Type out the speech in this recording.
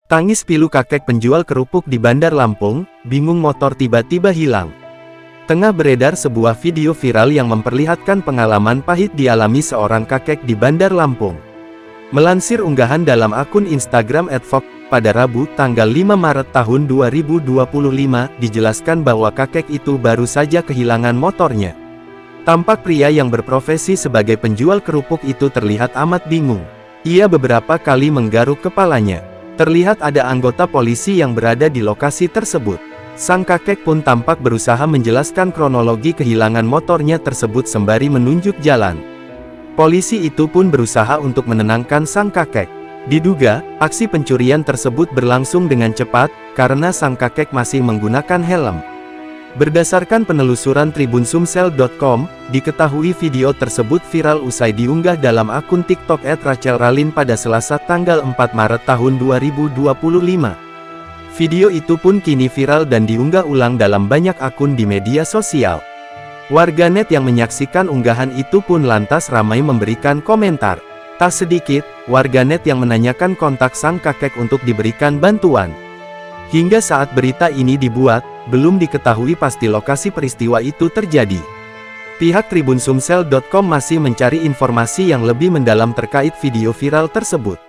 Tangis pilu kakek penjual kerupuk di Bandar Lampung, bingung motor tiba-tiba hilang. Tengah beredar sebuah video viral yang memperlihatkan pengalaman pahit dialami seorang kakek di Bandar Lampung. Melansir unggahan dalam akun Instagram @vok, pada Rabu, tanggal 5 Maret tahun 2025, dijelaskan bahwa kakek itu baru saja kehilangan motornya. Tampak pria yang berprofesi sebagai penjual kerupuk itu terlihat amat bingung. Ia beberapa kali menggaruk kepalanya. Terlihat ada anggota polisi yang berada di lokasi tersebut. Sang kakek pun tampak berusaha menjelaskan kronologi kehilangan motornya tersebut sembari menunjuk jalan. Polisi itu pun berusaha untuk menenangkan sang kakek. Diduga, aksi pencurian tersebut berlangsung dengan cepat, karena sang kakek masih menggunakan helm. Berdasarkan penelusuran tribunsumsel.com, diketahui video tersebut viral usai diunggah dalam akun TikTok @rachelralin pada Selasa tanggal 4 Maret tahun 2025. Video itu pun kini viral dan diunggah ulang dalam banyak akun di media sosial. Warganet yang menyaksikan unggahan itu pun lantas ramai memberikan komentar. Tak sedikit, warganet yang menanyakan kontak sang kakek untuk diberikan bantuan. Hingga saat berita ini dibuat, belum diketahui pasti lokasi peristiwa itu terjadi. Pihak tribunsumsel.com masih mencari informasi yang lebih mendalam terkait video viral tersebut.